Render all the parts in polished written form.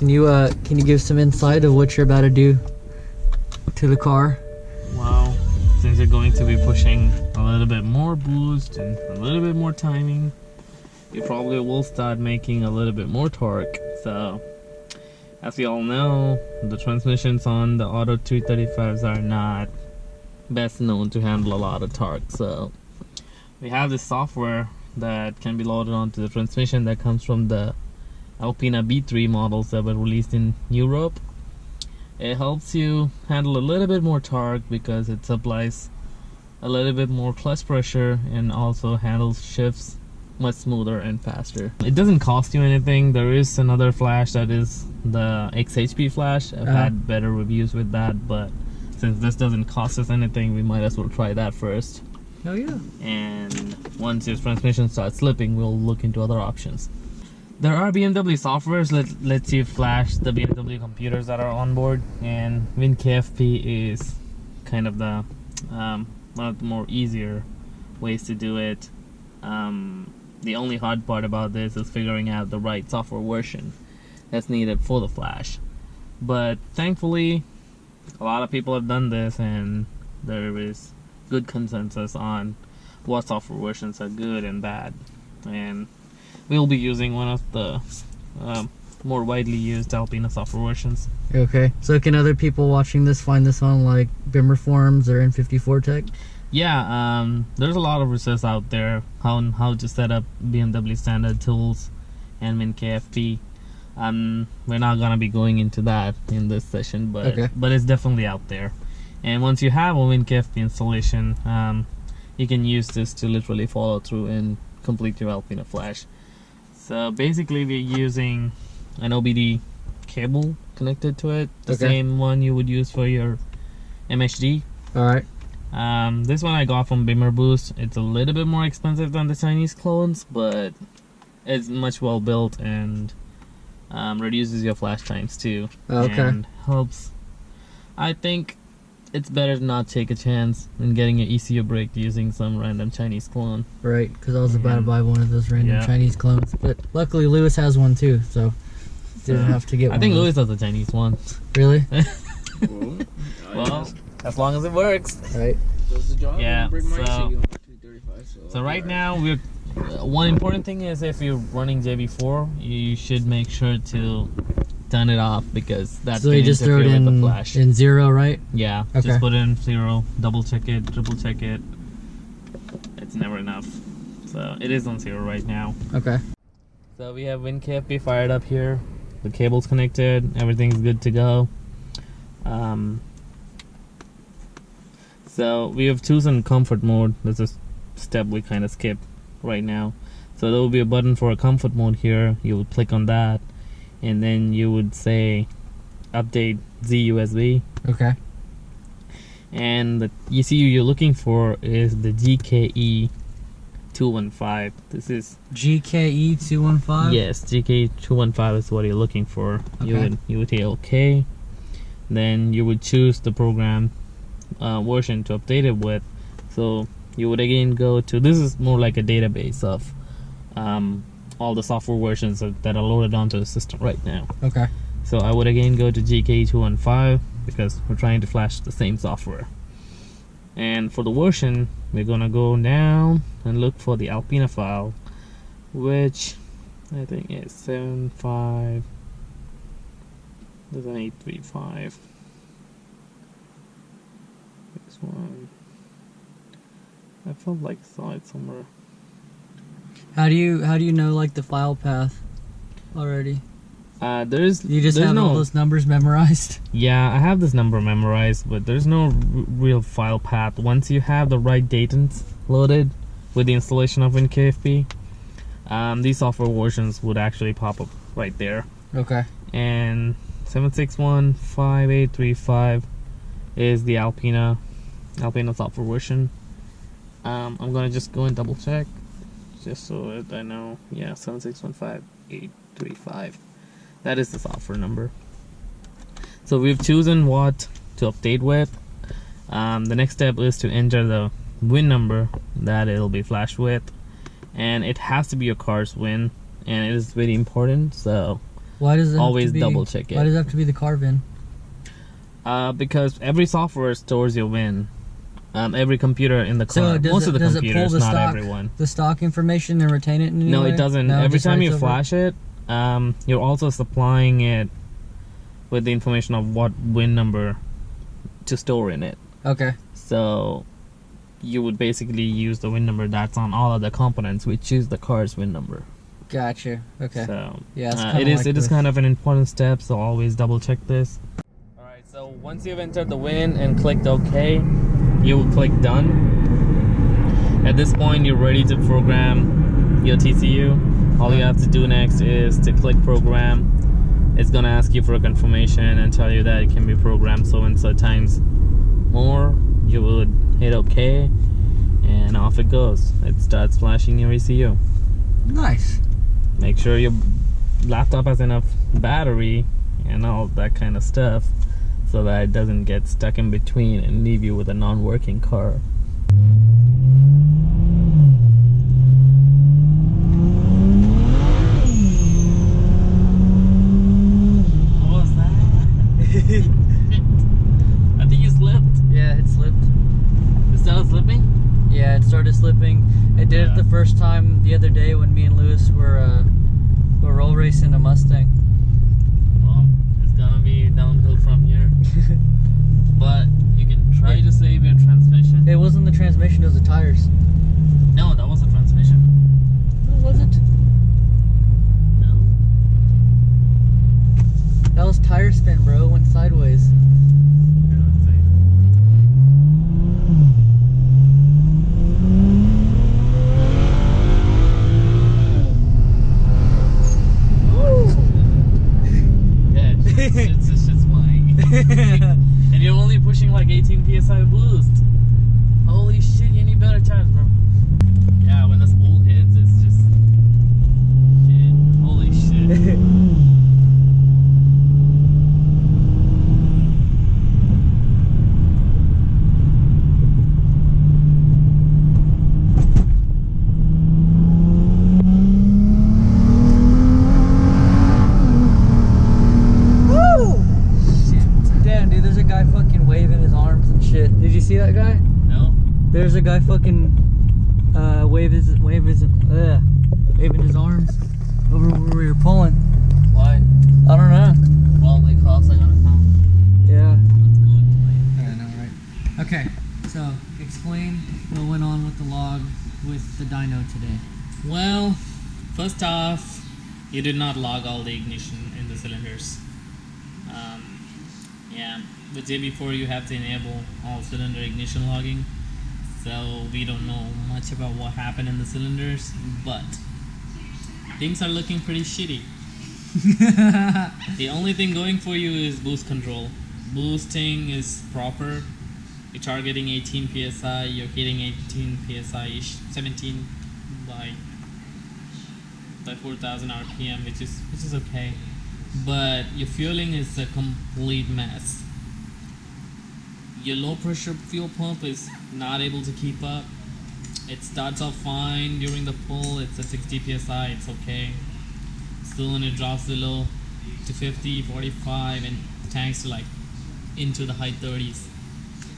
Can you give some insight of what you're about to do to the car? Wow, since you're going to be pushing a little bit more boost and a little bit more timing, you probably will start making a little bit more torque. So as we all know, the transmissions on the Auto 335s are not best known to handle a lot of torque. So we have this software that can be loaded onto the transmission that comes from the Alpina B3 models that were released in Europe. It helps you handle a little bit more torque because it supplies a little bit more clutch pressure and also handles shifts much smoother and faster. It doesn't cost you anything. There is another flash that is the XHP flash. I've had better reviews with that, but since this doesn't cost us anything, we might as well try that first. Oh yeah. And once your transmission starts slipping, we'll look into other options. There are BMW softwares that lets you flash the BMW computers that are on board, and WinKFP is kind of the one of the more easier ways to do it. The only hard part about this is figuring out the right software version that's needed for the flash. But thankfully, a lot of people have done this, and there is good consensus on what software versions are good and bad. And we'll be using one of the more widely used Alpina software versions. Okay, so can other people watching this find this on like Bimmer forums or N54 Tech? Yeah, there's a lot of research out there on how to set up BMW standard tools and WinKFP. We're not gonna be going into that in this session, but it's definitely out there. And once you have a WinKFP installation, you can use this to literally follow through and complete your Alpina flash. So basically we're using an OBD cable connected to it, the same one you would use for your MHD. Alright. This one I got from Bimmer Boost. It's a little bit more expensive than the Chinese clones, but it's much well built and reduces your flash times too. And helps. I think it's better to not take a chance in getting an ECU break using some random Chinese clone. Right, because I was about to buy one of those random Chinese clones, but luckily Lewis has one too, so didn't have to get one. I think Lewis has a Chinese one. Really? Well, as long as it works. Right. Does the job. Yeah. So right now we're one important thing is if you're running JB4, you should make sure to turn it off because that's so you just throw it in with the flash. In 0, right? Yeah. Just put it in 0, double check it, triple check it. It's never enough. So it is on 0 right now. Okay. So we have WinKFP fired up here. The cable's connected. Everything's good to go. So we have chosen comfort mode. There's a step we kind of skip right now. So there will be a button for a comfort mode here. You would click on that, and then you would say update ZUSB. Okay. And the ECU you're looking for is the GKE 215. This is GKE 215. Yes, GKE 215 is what you're looking for. Okay. You would hit OK. Then you would choose the program version to update it with. So you would again go to, this is more like a database of all the software versions that are loaded onto the system right now. Okay. So I would again go to GKE 215 because we're trying to flash the same software. And for the version, we're gonna go down and look for the Alpina file, which I think is 75. There's an 835. This one, I felt like I saw it somewhere. How do you know like the file path already? You just have all those numbers memorized? Yeah, I have this number memorized, but there's no real file path. Once you have the right datums loaded with the installation of WinKFP, these software versions would actually pop up right there. Okay. And 7615835 is the Alpina software version. I'm gonna just go and double check just so that I know. Yeah, 7615835. That is the software number. So we've chosen what to update with. The next step is to enter the VIN number that it'll be flashed with, and it has to be your car's VIN, and it is very important. So Why does it always have to be, double check it. Why does it have to be the car VIN? Because every software stores your VIN. Every computer in the car. So Most of the does computers, it pull the not stock, everyone. the stock information and retain it in any No, way? it doesn't. No, Every just time you writes over flash it, you're also supplying it with the information of what VIN number to store in it. Okay. So you would basically use the VIN number that's on all of the components, which is the car's VIN number. Gotcha. Okay. So yeah, it is kind of an important step. So always double check this. All right. So once you've entered the VIN and clicked OK, you will click Done. At this point, you're ready to program your TCU. All you have to do next is to click Program. It's gonna ask you for a confirmation and tell you that it can be programmed so and so times more. You would hit OK, and off it goes. It starts flashing your ECU. Nice. Make sure your laptop has enough battery and all that kind of stuff so that it doesn't get stuck in between and leave you with a non-working car. What was that? I think you slipped. Yeah, it slipped. It started slipping? Yeah, it started slipping. It did it the first time the other day when me and Lewis were roll racing a Mustang. Well, it's gonna be downhill from here. But you can try to save your transmission. It wasn't the transmission, it was the tires. No, that was the transmission. No, it wasn't. No. That was tire spin, bro. It went sideways. Here, let's see. Yeah, shit's flying. And you're only pushing like 18 psi boost. Holy shit, you need better tires, bro. Yeah, when the spool hits, it's just shit. Holy shit. Damn, dude, there's a guy fucking waving his arms and shit. Did you see that guy? No? There's a guy fucking waving his arms over where we were pulling. Why? I don't know. Well, the cops are gonna come. Yeah. Let's go. I know, right? Okay, so explain what went on with the log with the dyno today. Well, first off, you did not log all the ignition in the cylinders. Yeah, the day before you have to enable all cylinder ignition logging, so we don't know much about what happened in the cylinders, but things are looking pretty shitty. The only thing going for you is boost control. Boosting is proper. You're targeting 18 psi, you're hitting 18 psi-ish, 17 by 4,000 RPM, which is okay. But your fueling is a complete mess. Your low pressure fuel pump is not able to keep up. It starts off fine during the pull, it's at 60 psi, it's okay. Still when it drops below to 50, 45 and tanks to like into the high 30s,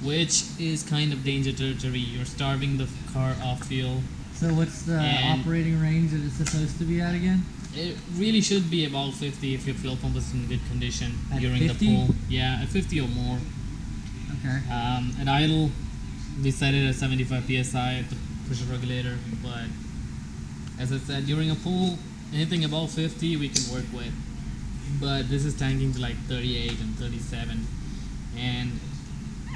which is kind of danger territory. You're starving the car off fuel. So what's the And- operating range that it's supposed to be at again? It really should be about 50 if your fuel pump is in good condition At during 50? the pull. Yeah, at 50 or more. Okay. At idle, we set it at 75 psi at the pressure regulator, but as I said, during a pull, anything above 50 we can work with. But this is tanking to like 38 and 37, and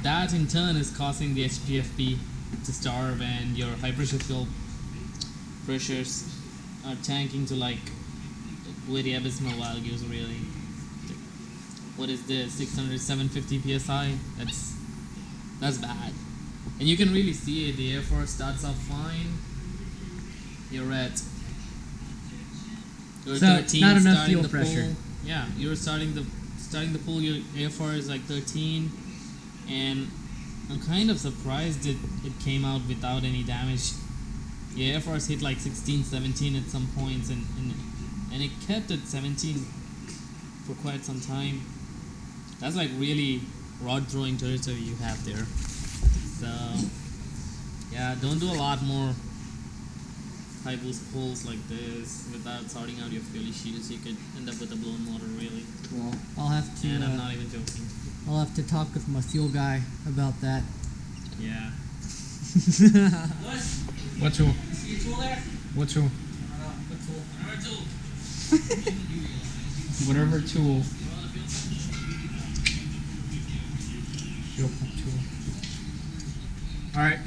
that in turn is causing the HPFP to starve, and your high pressure fuel pressures are tanking to like very abysmal values, really. What is this? 600, 750 psi? That's bad. And you can really see it. The air force starts off fine. You're at So, 13 not enough starting fuel the pressure. pull. Yeah, you're starting the pull. Your air force is like 13, and I'm kind of surprised it came out without any damage. Your air force hit like 16, 17 at some points, and it kept at 17 for quite some time. That's like really rod throwing territory you have there. So yeah, don't do a lot more high boost pulls like this without sorting out your fuel issues. You could end up with a blown motor really. Well, I'll have to. And I'm not even joking. I'll have to talk with my fuel guy about that. Yeah. What tool? See a tool there? What tool? What tool? Whatever tool. Fuel pump tool. Alright.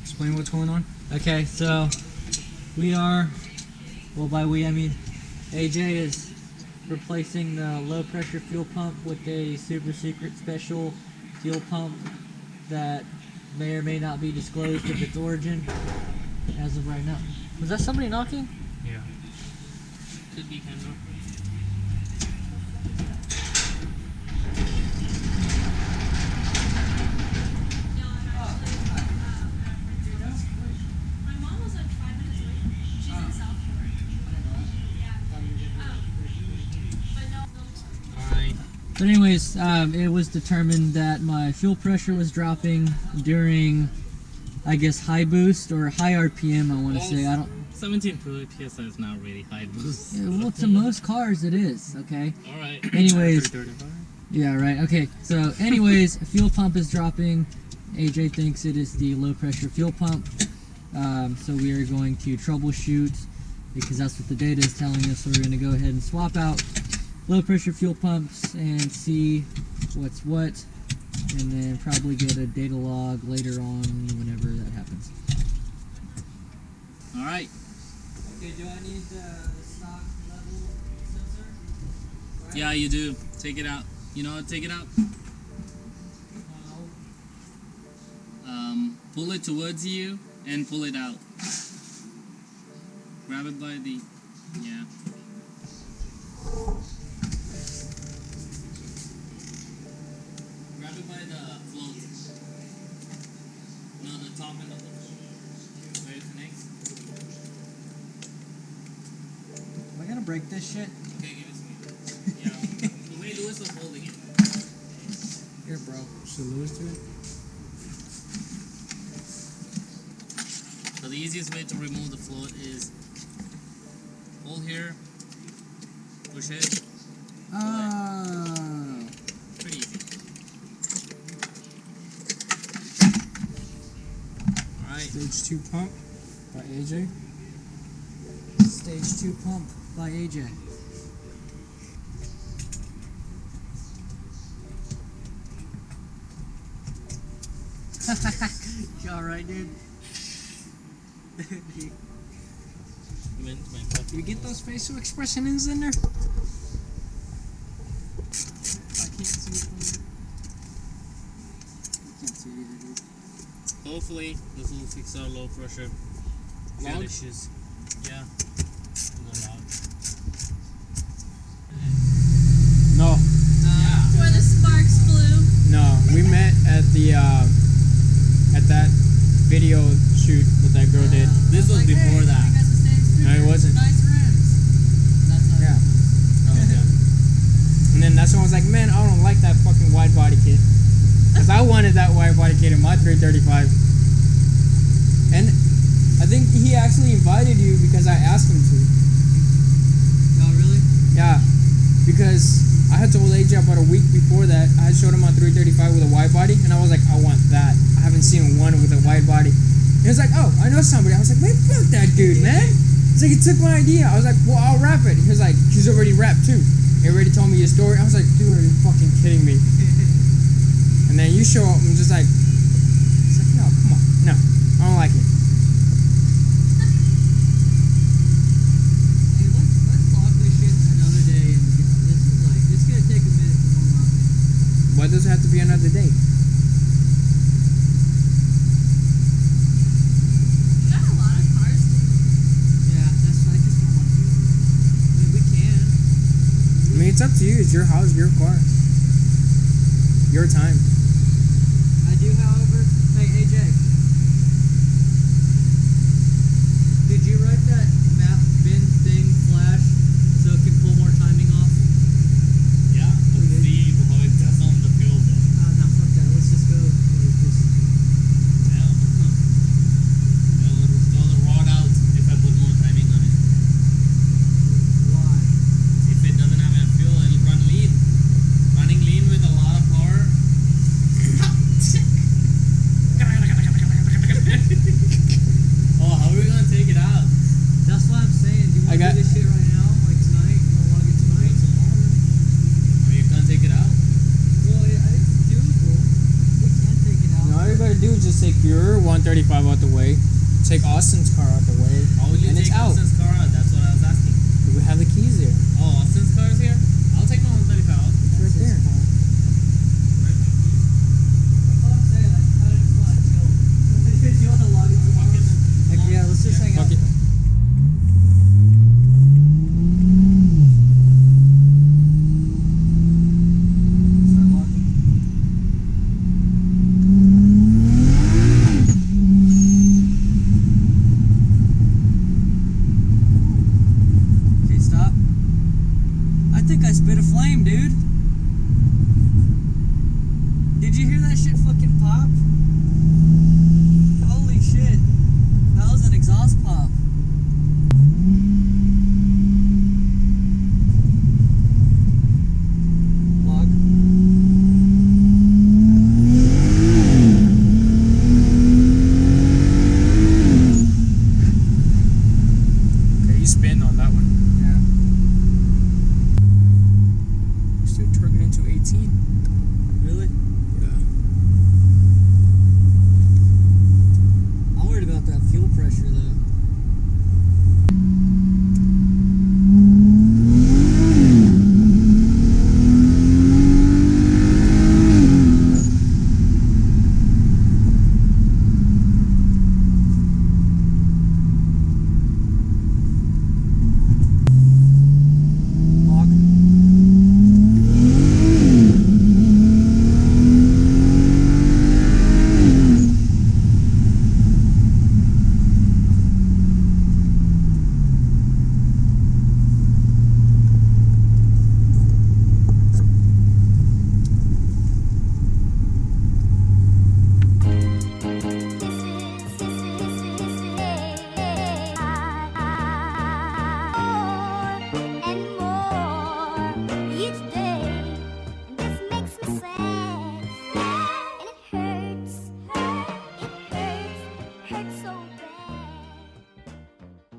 Explain what's going on. Okay, so we are, well, by we I mean AJ is replacing the low pressure fuel pump with a super secret special fuel pump that may or may not be disclosed of its origin as of right now. Was that somebody knocking? Yeah. Could be Kendra. My mom was like 5 minutes away from me. She's in Southport. Yeah. But no. Alright. But anyways, it was determined that my fuel pressure was dropping during, I guess, high boost or high RPM. I want to say. I don't. 17 PSI is not really high boost. Yeah, well, to most cars it is. Okay. Alright. Anyways. 335. Yeah. Right. Okay. So, anyways, fuel pump is dropping. AJ thinks it is the low pressure fuel pump. So we are going to troubleshoot because that's what the data is telling us. So we're going to go ahead and swap out low pressure fuel pumps and see what's what, and then probably get a data log later on whenever that happens. Alright. Okay, do I need the stock level sensor? Right? Yeah, you do. Take it out. You know how to take it out? Pull it towards you and pull it out. Grab it by the, yeah. Grab it by the float. No, the top end of the float. Where it connects. Am I gonna break this shit? Okay, give it to me. Yeah. The way Lewis was holding it. Here, bro. Should Lewis do it? So the easiest way to remove the float is hold here, push it. Oh. Pretty easy. Alright. Stage 2 pump by AJ. Stage 2 pump by AJ. You alright, dude? You get those facial expressions in there? I can't see it from here. I can't see it either, dude. Hopefully this will fix our low pressure fuel Log? issues. Yeah. The log. No. Where the sparks flew. No. We met at the at that video shoot that that girl did. This was before that. No, it wasn't. Nice rims. That's not Yeah. Oh, yeah. And then that's when I was like, man, I don't like that fucking wide body kit. Because I wanted that wide body kit in my 335. And I think he actually invited you because I asked him to. Oh, really? Yeah. Because I had told AJ about a week before that, I had showed him my 335 with a wide body, and I was like, I want that. I haven't seen one with a wide body. And he was like, oh, I know somebody. I was like, man, fuck that dude, man. He's like, he took my idea. I was like, well, I'll wrap it. He was like, he's already wrapped too. He already told me his story. I was like, dude, are you fucking kidding me? And then you show up and just like, it's like, no, come on. No, I don't like it. Hey, let's log this shit another day. And this is gonna take a minute to warm up. Why does it have to be another day? You got a lot of cars to move. Yeah, I just don't want to do it. I mean, we can. I mean, it's up to you. It's your house, your car. Your time. I do, however. Hey, AJ. Did you write that map bin thing flash so it can pull more timing off? 135 out the way, take Austin's car out the way, How will you and it's take out. Austin's car out? That's what I was asking. We have the keys there. Oh, Austin's car is here? I'll take my 135 out. It's right there. Heck yeah, let's just hang out. Fuck it. Start walking. Okay, stop. I think I spit a flame, dude. Did you hear that shit fucking pop?